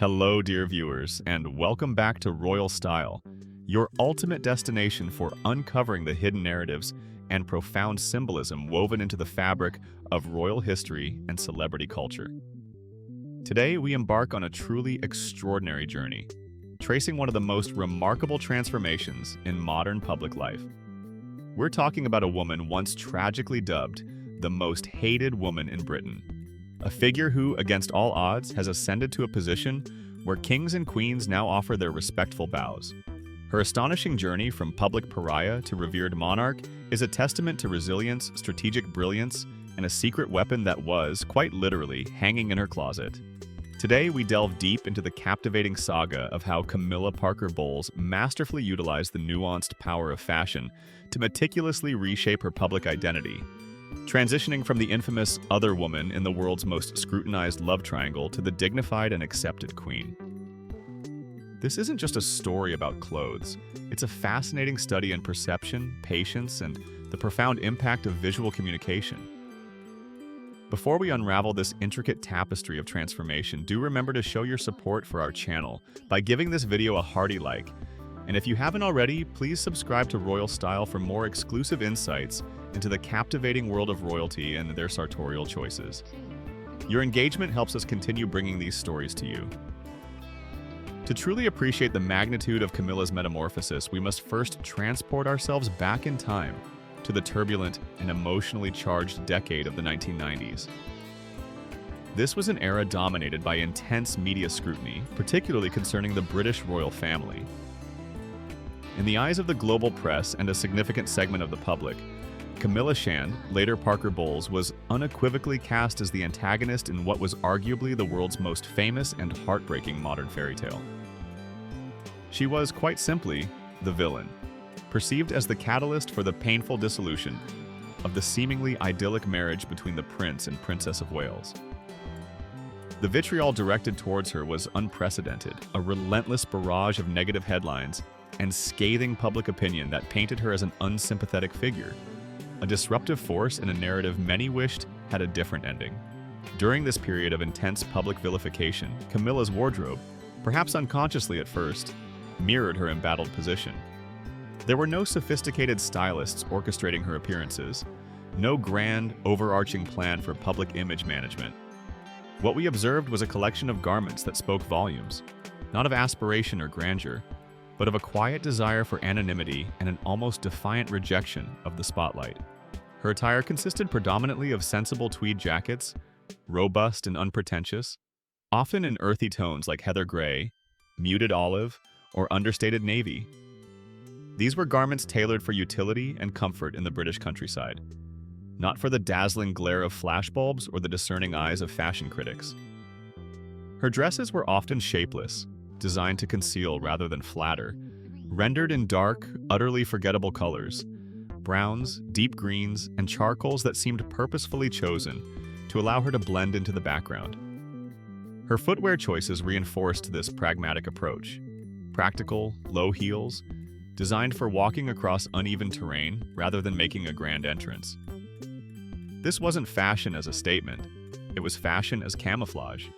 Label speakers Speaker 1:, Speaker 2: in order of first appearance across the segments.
Speaker 1: Hello, dear viewers, and welcome back to Royal Style, your ultimate destination for uncovering the hidden narratives and profound symbolism woven into the fabric of royal history and celebrity culture. Today, we embark on a truly extraordinary journey, tracing one of the most remarkable transformations in modern public life. We're talking about a woman once tragically dubbed the most hated woman in Britain. A figure who, against all odds, has ascended to a position where kings and queens now offer their respectful bows. Her astonishing journey from public pariah to revered monarch is a testament to resilience, strategic brilliance, and a secret weapon that was, quite literally, hanging in her closet. Today, we delve deep into the captivating saga of how Camilla Parker Bowles masterfully utilized the nuanced power of fashion to meticulously reshape her public identity, transitioning from the infamous other woman in the world's most scrutinized love triangle to the dignified and accepted queen. This isn't just a story about clothes. It's a fascinating study in perception, patience, and the profound impact of visual communication. Before we unravel this intricate tapestry of transformation, do remember to show your support for our channel by giving this video a hearty like. And if you haven't already, please subscribe to Royal Style for more exclusive insights into the captivating world of royalty and their sartorial choices. Your engagement helps us continue bringing these stories to you. To truly appreciate the magnitude of Camilla's metamorphosis, we must first transport ourselves back in time to the turbulent and emotionally charged decade of the 1990s. This was an era dominated by intense media scrutiny, particularly concerning the British royal family. In the eyes of the global press and a significant segment of the public, Camilla'S, later Parker Bowles, was unequivocally cast as the antagonist in what was arguably the world's most famous and heartbreaking modern fairy tale. She was, quite simply, the villain, perceived as the catalyst for the painful dissolution of the seemingly idyllic marriage between the Prince and Princess of Wales. The vitriol directed towards her was unprecedented, a relentless barrage of negative headlines and scathing public opinion that painted her as an unsympathetic figure, a disruptive force in a narrative many wished had a different ending. During this period of intense public vilification, Camilla's wardrobe, perhaps unconsciously at first, mirrored her embattled position. There were no sophisticated stylists orchestrating her appearances, no grand, overarching plan for public image management. What we observed was a collection of garments that spoke volumes, not of aspiration or grandeur, but of a quiet desire for anonymity and an almost defiant rejection of the spotlight. Her attire consisted predominantly of sensible tweed jackets, robust and unpretentious, often in earthy tones like heather gray, muted olive, or understated navy. These were garments tailored for utility and comfort in the British countryside, not for the dazzling glare of flashbulbs or the discerning eyes of fashion critics. Her dresses were often shapeless, designed to conceal rather than flatter, rendered in dark, utterly forgettable colors, browns, deep greens, and charcoals that seemed purposefully chosen to allow her to blend into the background. Her footwear choices reinforced this pragmatic approach. Practical, low heels, designed for walking across uneven terrain rather than making a grand entrance. This wasn't fashion as a statement, it was fashion as camouflage.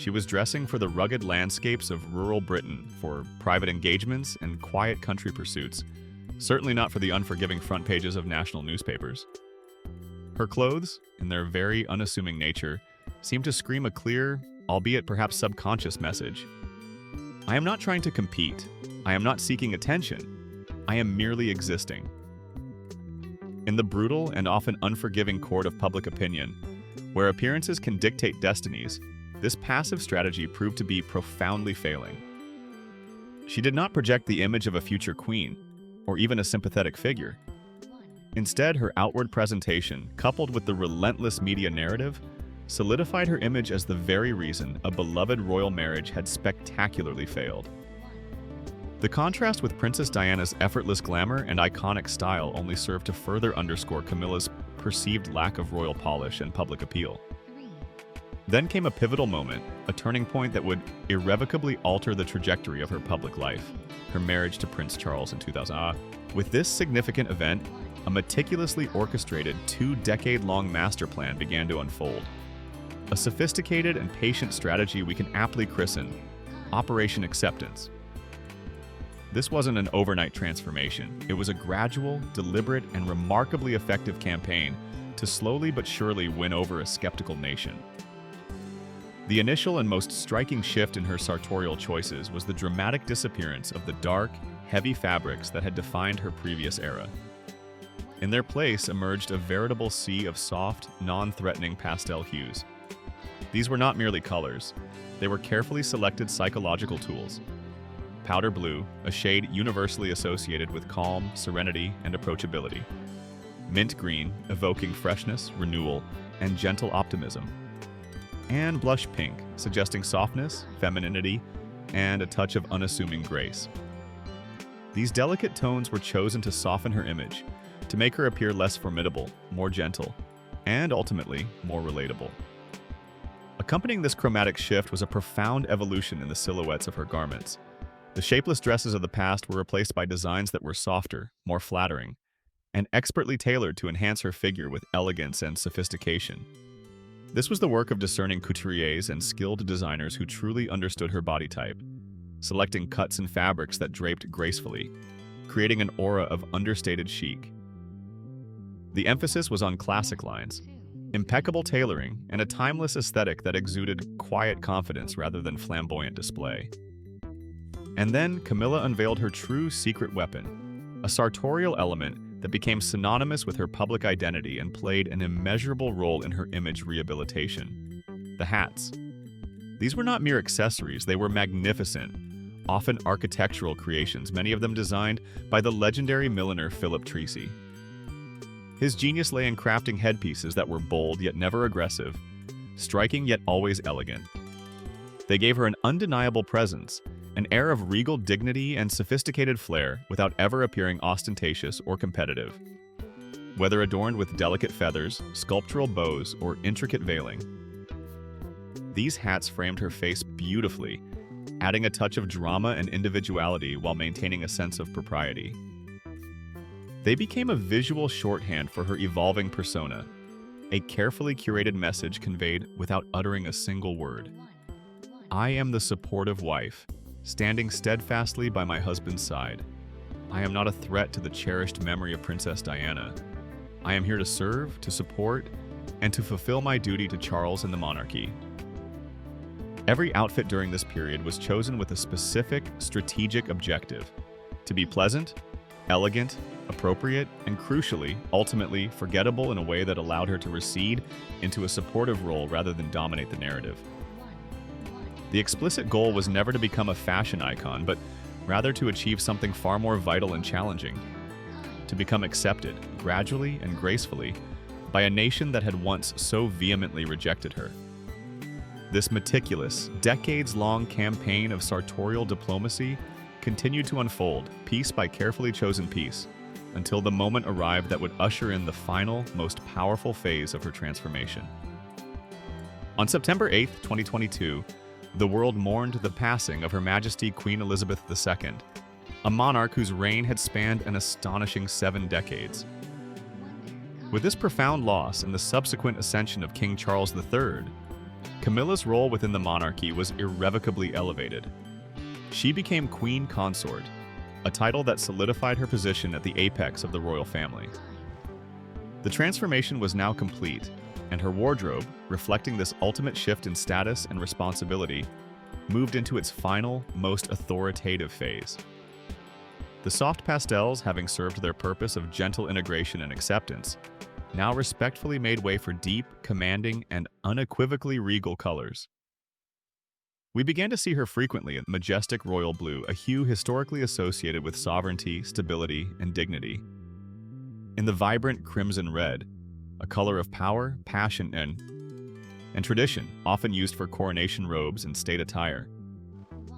Speaker 1: She was dressing for the rugged landscapes of rural Britain, for private engagements and quiet country pursuits, certainly not for the unforgiving front pages of national newspapers. Her clothes, in their very unassuming nature, seemed to scream a clear, albeit perhaps subconscious message. I am not trying to compete. I am not seeking attention. I am merely existing. In the brutal and often unforgiving court of public opinion, where appearances can dictate destinies, this passive strategy proved to be profoundly failing. She did not project the image of a future queen, or even a sympathetic figure. Instead, her outward presentation, coupled with the relentless media narrative, solidified her image as the very reason a beloved royal marriage had spectacularly failed. The contrast with Princess Diana's effortless glamour and iconic style only served to further underscore Camilla's perceived lack of royal polish and public appeal. Then came a pivotal moment, a turning point that would irrevocably alter the trajectory of her public life, her marriage to Prince Charles in 2000. With this significant event, a meticulously orchestrated 2-decade-long master plan began to unfold. a sophisticated and patient strategy we can aptly christen Operation Acceptance. This wasn't an overnight transformation. It was a gradual, deliberate, and remarkably effective campaign to slowly but surely win over a skeptical nation. The initial and most striking shift in her sartorial choices was the dramatic disappearance of the dark, heavy fabrics that had defined her previous era. In their place emerged a veritable sea of soft, non-threatening pastel hues. These were not merely colors. They were carefully selected psychological tools. Powder blue, a shade universally associated with calm, serenity, and approachability. Mint green, evoking freshness, renewal, and gentle optimism. And blush pink, suggesting softness, femininity, and a touch of unassuming grace. These delicate tones were chosen to soften her image, to make her appear less formidable, more gentle, and ultimately, more relatable. Accompanying this chromatic shift was a profound evolution in the silhouettes of her garments. The shapeless dresses of the past were replaced by designs that were softer, more flattering, and expertly tailored to enhance her figure with elegance and sophistication. This was the work of discerning couturiers and skilled designers who truly understood her body type, selecting cuts and fabrics that draped gracefully, creating an aura of understated chic. The emphasis was on classic lines, impeccable tailoring, and a timeless aesthetic that exuded quiet confidence rather than flamboyant display. And then Camilla unveiled her true secret weapon, a sartorial element that became synonymous with her public identity and played an immeasurable role in her image rehabilitation: the hats. These were not mere accessories, they were magnificent, often architectural creations, many of them designed by the legendary milliner Philip Treacy. His genius lay in crafting headpieces that were bold yet never aggressive, striking yet always elegant. They gave her an undeniable presence, an air of regal dignity and sophisticated flair without ever appearing ostentatious or competitive. Whether adorned with delicate feathers, sculptural bows, or intricate veiling, these hats framed her face beautifully, adding a touch of drama and individuality while maintaining a sense of propriety. They became a visual shorthand for her evolving persona, a carefully curated message conveyed without uttering a single word. I am the supportive wife, standing steadfastly by my husband's side. I am not a threat to the cherished memory of Princess Diana. I am here to serve, to support, and to fulfill my duty to Charles and the monarchy. Every outfit during this period was chosen with a specific, strategic objective: to be pleasant, elegant, appropriate, and crucially, ultimately, forgettable in a way that allowed her to recede into a supportive role rather than dominate the narrative. The explicit goal was never to become a fashion icon, but rather to achieve something far more vital and challenging: to become accepted, gradually and gracefully, by a nation that had once so vehemently rejected her. This meticulous, decades-long campaign of sartorial diplomacy continued to unfold, piece by carefully chosen piece, until the moment arrived that would usher in the final, most powerful phase of her transformation. On September 8, 2022, the world mourned the passing of Her Majesty Queen Elizabeth II, a monarch whose reign had spanned an astonishing 7 decades. With this profound loss and the subsequent ascension of King Charles III, Camilla's role within the monarchy was irrevocably elevated. She became Queen Consort, a title that solidified her position at the apex of the royal family. The transformation was now complete, and her wardrobe, reflecting this ultimate shift in status and responsibility, moved into its final, most authoritative phase. The soft pastels, having served their purpose of gentle integration and acceptance, now respectfully made way for deep, commanding, and unequivocally regal colors. We began to see her frequently in majestic royal blue, a hue historically associated with sovereignty, stability, and dignity. In the vibrant crimson red, a color of power, passion, and tradition, often used for coronation robes and state attire.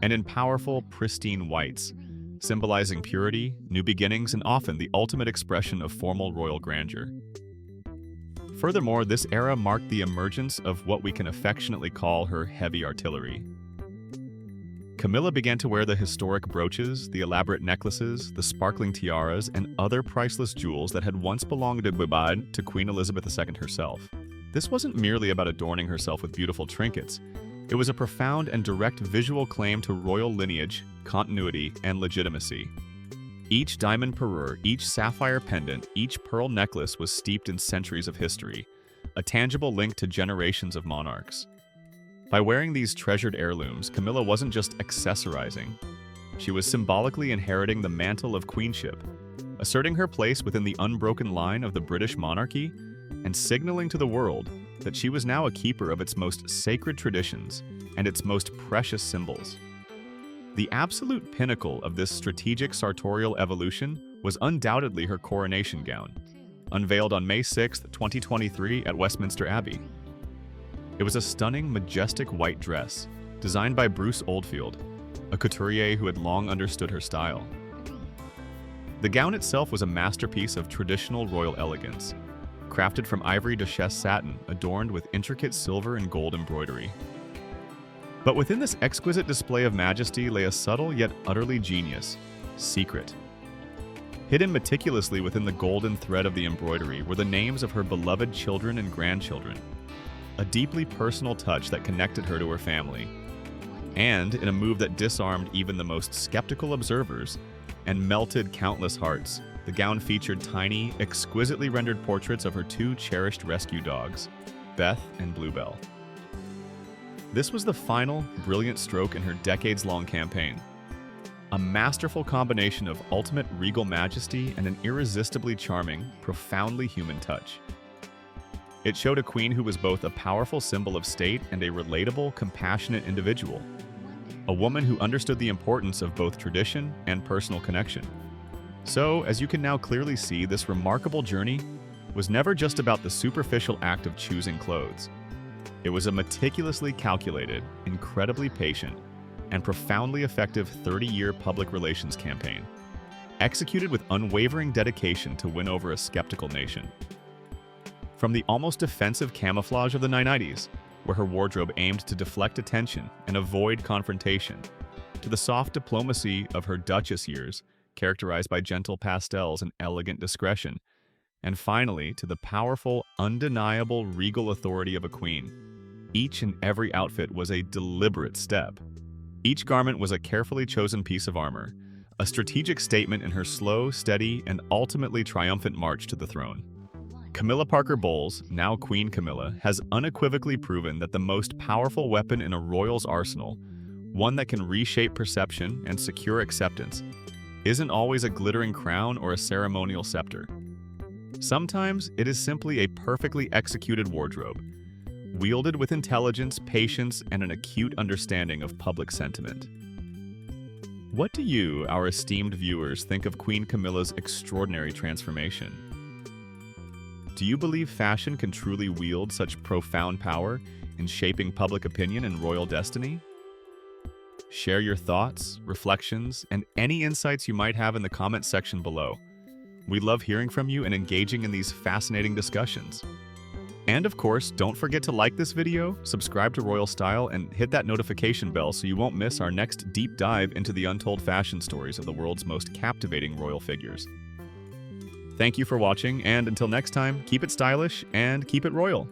Speaker 1: And in powerful, pristine whites, symbolizing purity, new beginnings, and often the ultimate expression of formal royal grandeur. Furthermore, this era marked the emergence of what we can affectionately call her heavy artillery. Camilla began to wear the historic brooches, the elaborate necklaces, the sparkling tiaras, and other priceless jewels that had once belonged to Queen Elizabeth II herself. This wasn't merely about adorning herself with beautiful trinkets. It was a profound and direct visual claim to royal lineage, continuity, and legitimacy. Each diamond parure, each sapphire pendant, each pearl necklace was steeped in centuries of history, a tangible link to generations of monarchs. By wearing these treasured heirlooms, Camilla wasn't just accessorizing. She was symbolically inheriting the mantle of queenship, asserting her place within the unbroken line of the British monarchy, and signaling to the world that she was now a keeper of its most sacred traditions and its most precious symbols. The absolute pinnacle of this strategic sartorial evolution was undoubtedly her coronation gown, unveiled on May 6, 2023 at Westminster Abbey. It was a stunning, majestic white dress, designed by Bruce Oldfield, a couturier who had long understood her style. The gown itself was a masterpiece of traditional royal elegance, crafted from ivory duchesse satin adorned with intricate silver and gold embroidery. But within this exquisite display of majesty lay a subtle yet utterly genius secret. Hidden meticulously within the golden thread of the embroidery were the names of her beloved children and grandchildren, a deeply personal touch that connected her to her family. And, in a move that disarmed even the most skeptical observers and melted countless hearts, the gown featured tiny, exquisitely rendered portraits of her two cherished rescue dogs, Beth and Bluebell. This was the final, brilliant stroke in her decades-long campaign. A masterful combination of ultimate regal majesty and an irresistibly charming, profoundly human touch. It showed a queen who was both a powerful symbol of state and a relatable, compassionate individual. A woman who understood the importance of both tradition and personal connection. So, as you can now clearly see, this remarkable journey was never just about the superficial act of choosing clothes. It was a meticulously calculated, incredibly patient, and profoundly effective 30-year public relations campaign, executed with unwavering dedication to win over a skeptical nation. From the almost defensive camouflage of the 1990s, where her wardrobe aimed to deflect attention and avoid confrontation, to the soft diplomacy of her Duchess years, characterized by gentle pastels and elegant discretion, and finally to the powerful, undeniable regal authority of a queen. Each and every outfit was a deliberate step. Each garment was a carefully chosen piece of armor, a strategic statement in her slow, steady, and ultimately triumphant march to the throne. Camilla Parker Bowles, now Queen Camilla, has unequivocally proven that the most powerful weapon in a royal's arsenal, one that can reshape perception and secure acceptance, isn't always a glittering crown or a ceremonial scepter. Sometimes it is simply a perfectly executed wardrobe, wielded with intelligence, patience, and an acute understanding of public sentiment. What do you, our esteemed viewers, think of Queen Camilla's extraordinary transformation? Do you believe fashion can truly wield such profound power in shaping public opinion and royal destiny? Share your thoughts, reflections, and any insights you might have in the comments section below. We love hearing from you and engaging in these fascinating discussions. And of course, don't forget to like this video, subscribe to Royal Style, and hit that notification bell so you won't miss our next deep dive into the untold fashion stories of the world's most captivating royal figures. Thank you for watching, and until next time, keep it stylish and keep it royal.